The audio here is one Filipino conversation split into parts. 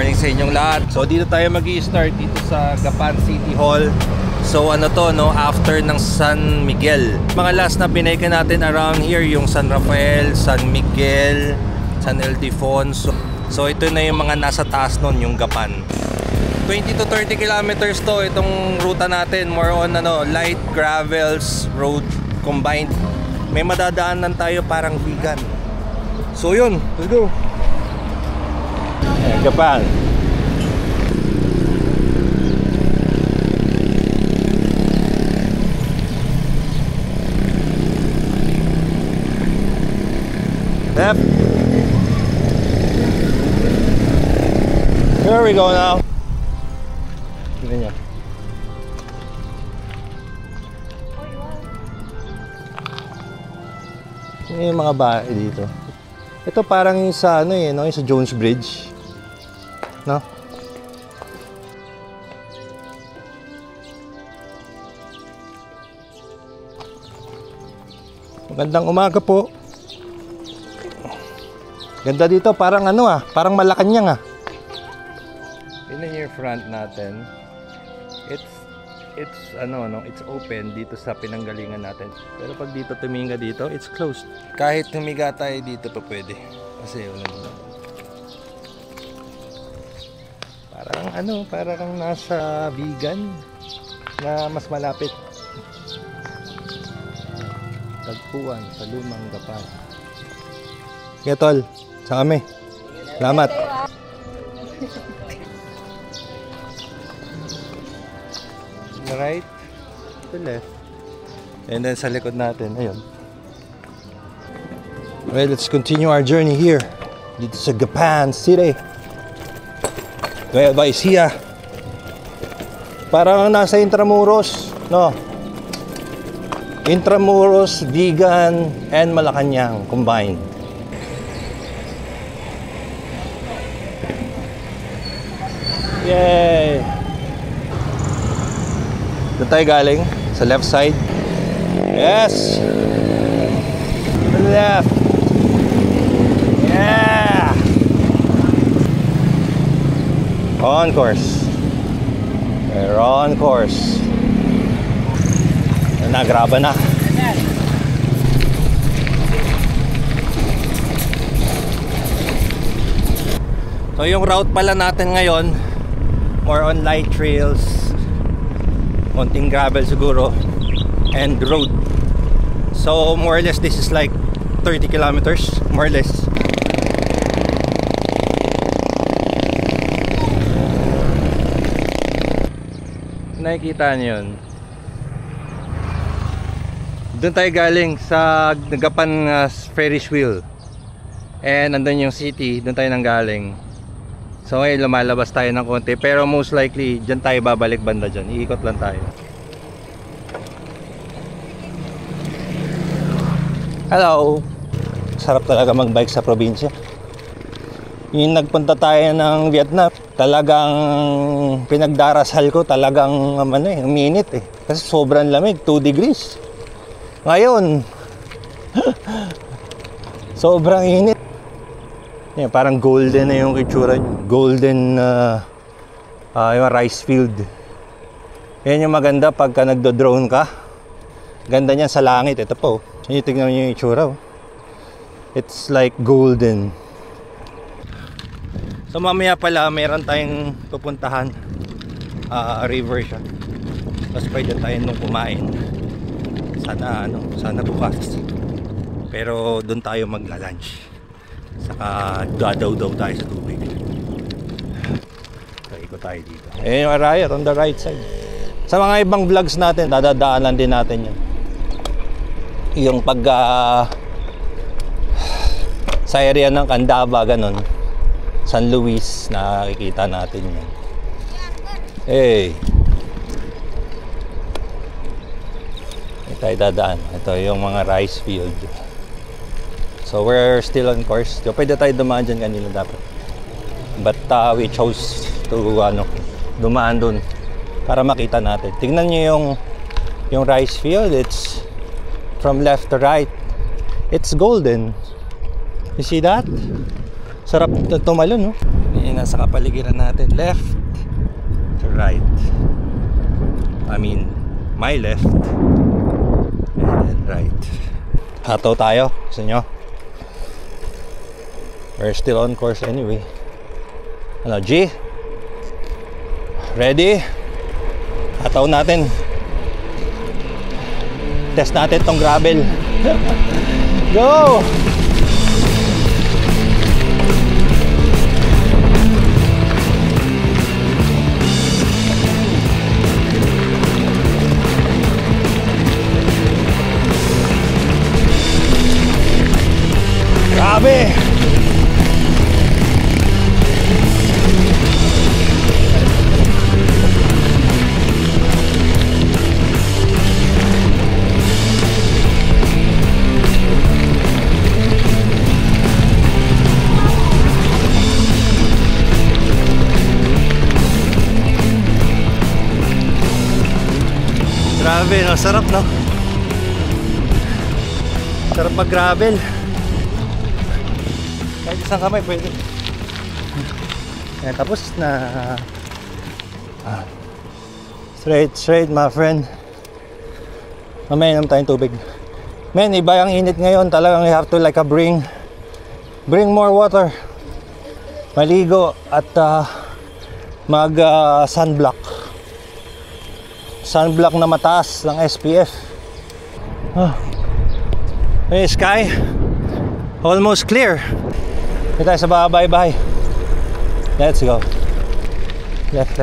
morning sa inyong lahat. So dito tayo mag-i-start dito sa Gapan City Hall. So ano to, no, after ng San Miguel. Mga last na binaykan natin around here yung San Rafael, San Miguel, San Ildefonso. So ito na yung mga nasa taas nun, yung Gapan. 20 to 30 kilometers to itong ruta natin. More on ano, light gravels road combined. May madadaanan tayo parang vegan. So yun, let's go. Gapan. Left. Here we go now. Tignan niyo. Yung mga bahay dito. Ito parang sa ano eh, no, sa Jones Bridge. No? Magandang umaga po. Ganda dito, parang ano parang Malacanang Tingnan niyo yung front natin. It's ano, it's open dito sa pinanggalingan natin. Pero pag dito tumingin ka dito, it's closed. Kahit tumiga tayo dito pa pwede. Kasi parang ano, parang nasa vegan na mas malapit. Tagpuan sa Lumang Gapan. Okay, tol. Sa kami. Salamat. To the right, to the left. And then sa likod natin, ayun. Well, let's continue our journey here. Dito sa Gapan City. Gaya Baisia. Parang nasa Intramuros, no? Intramuros, Vegan, and Malacanang combined. Yay! Doon tayo galing sa left side. Yes! Left! Yeah! On course. We're on course. Nagraba na. So yung route pala natin ngayon, more on light trails, konting gravel siguro, and road. So more or less this is like 30 kilometers, more or less. Nakikita niyo yun? Doon tayo galing sa Gapan Ferris wheel. And nandun yung city, doon tayo nang galing. So ngayon lumalabas tayo ng konti, pero most likely dyan tayo babalik banda dyan. Iikot lang tayo. Hello! Sarap talaga magbike sa probinsya. Yung nagpunta tayo ng Vietnam, talagang pinagdarasal ko, talagang uminit eh. Kasi sobrang lamig, 2 degrees. Ngayon sobrang init. Yan, parang golden na yung itsura niya. Golden yung rice field. Yan yung maganda pagka nagdo-drone ka. Ganda niya sa langit. Ito po, tignan niyo yung itsura. It's like golden. So mamaya pala mayroon tayong pupuntahan, river siya. Tapos pwede tayo nung kumain. Sana bukas. Pero doon tayo magla-lunch. Saka dadaw-daw tayo sa tubig. So ikot tayo dito. Yung Arayat on the right side. Sa mga ibang vlogs natin, dadaanan din natin yan. Yung pag sa area ng Candaba, ganun. San Luis, nakikita natin yan. Hey! Tayo dadaan. Ito yung mga rice field. So we're still on course. So, pwede tayo dumaan dyan kanina dapat. But we chose to dumaan dun para makita natin. Tingnan nyo yung rice field. It's from left to right. It's golden. You see that? Sarap tumalon, no? Yan nasa kapaligiran natin. Left to right. I mean, my left and then right. Hataw tayo. Gusto nyo? We're still on course anyway. Ano, G? Ready? Hataw natin. Test natin tong gravel. Go! Grabe! Grabe, no? Sarap, no? Sarap mag-gravel. Kahit isang kamay pwede. Ayan, tapos na. Straight, my friend. Mamaya naman tayong tubig. Man, iba ang init ngayon. Talagang you have to like bring more water. Maligo at mag sunblock. Sunblock na mataas ng SPF. Hey, sky almost clear. Dito tayo sa bahay-bahay. Let's go. Left.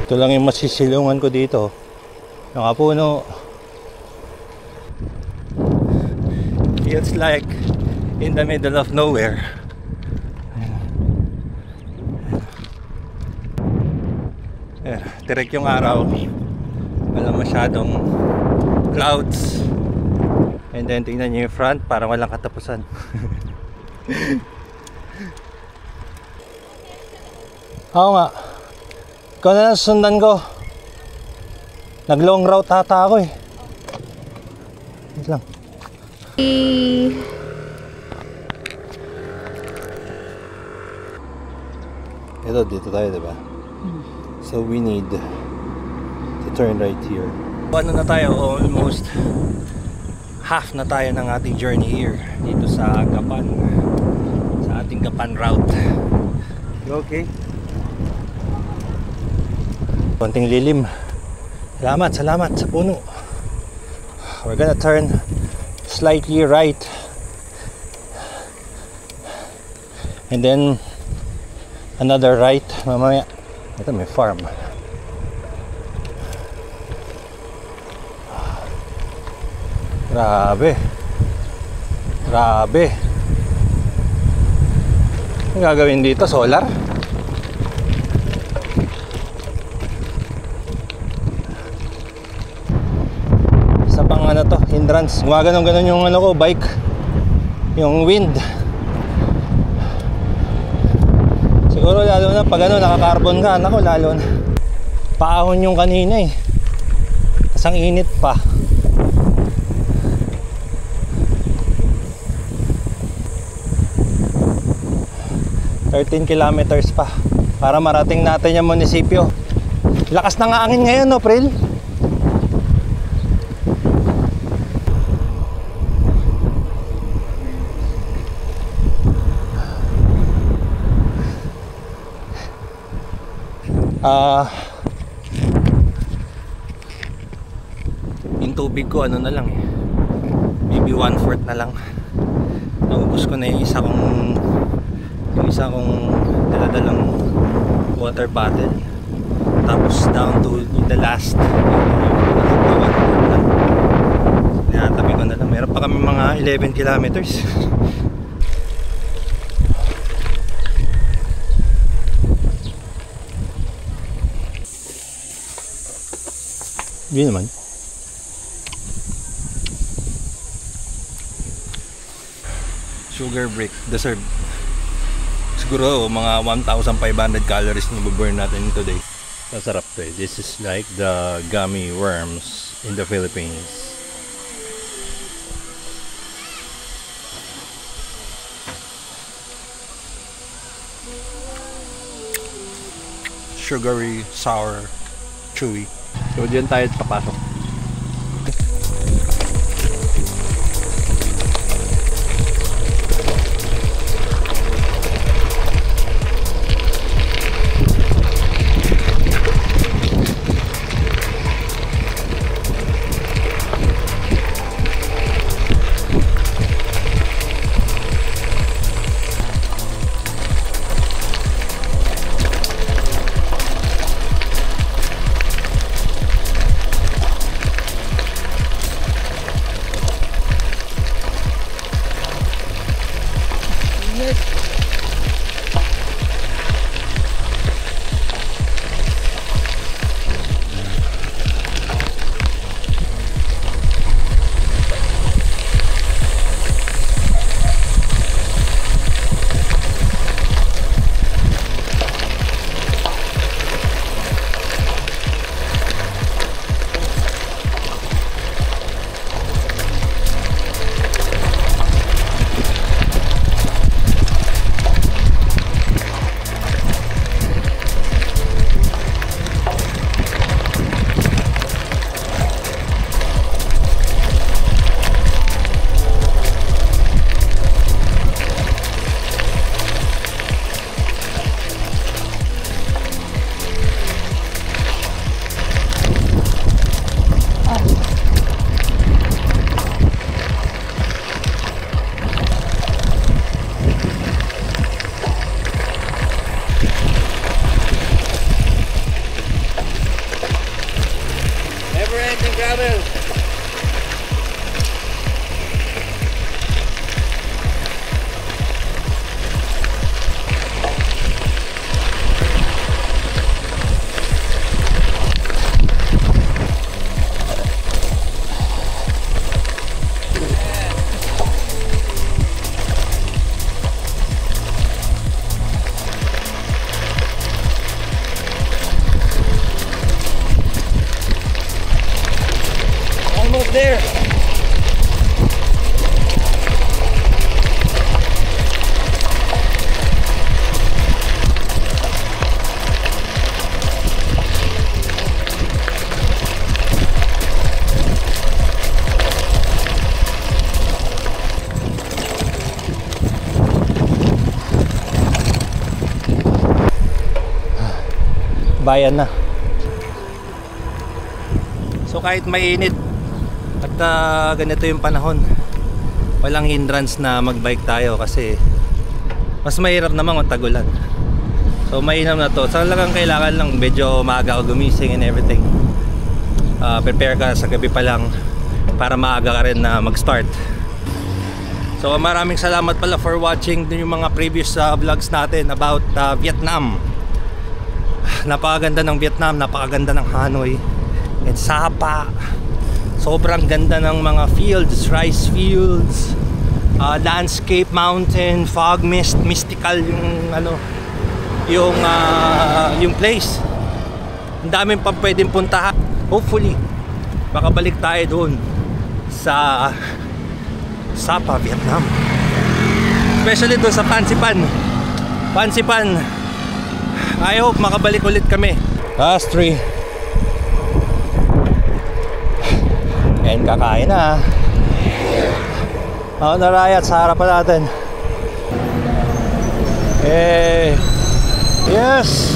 Ito lang yung masisilungan ko dito. Yung puno. It's like in the middle of nowhere. Direct yung araw. Walang masyadong clouds. And then tingnan nyo yung front, parang walang katapusan. Oo nga. Ikaw na lang sundan ko. Nag long route ata ako eh. Wait lang. Ito, dito tayo, diba? So we need to turn right here. Ano na tayo? Almost half na tayo ng ating journey here dito sa Gapan, sa ating Gapan route. You okay? Konting lilim. Salamat sa puno. We're gonna turn slightly right and then another right mamaya. Ito may farm. Grabe. Ang gagawin dito, solar? Isa pang ano to, hindrance. Gumaganon-ganon yung ano ko, bike. Yung wind. Siguro lalo na pag ano, naka-carbon ka, nako lalo na. Paahon yung kanina eh. Tapos ang init pa. kilometers pa para marating natin yung munisipyo. Lakas ng hangin ngayon, no, Pril? Yung tubig ko ano na lang eh, maybe 1/4 na lang. Naubos ko na yung isa kong daladalang water bottle, tapos down to the last natabi ko na lang. Meron pa kami mga 11 kilometers. Yun naman. Sugar brick, deserve. siguro mga 1,500 calories na burn natin today. Masarap to eh. This is like the gummy worms in the Philippines. Sugary, sour, chewy. So diyan tayo papasok. There. Bayan na. So kahit mainit at ganito yung panahon, walang hindrance na magbike tayo kasi mas mahirap naman kung tagulan. So mainam na to. Talagang kailangan lang medyo maaga ka gumising and everything. Prepare ka sa gabi pa lang para maaga ka rin na mag-start. So maraming salamat pala for watching din yung mga previous vlogs natin about Vietnam. Napakaganda ng Vietnam, napakaganda ng Hanoi and Sapa. Sobrang ganda ng mga fields, rice fields, landscape, mountain, fog mist, mystical yung ano, yung place. Ang daming pa pwedeng puntahan. Hopefully makabalik tayo doon sa Sapa, Vietnam. Especially doon sa Phan Xipan. I hope makabalik ulit kami. Last 3. And kakain na. Mount Arayat sa harapan natin. Yes.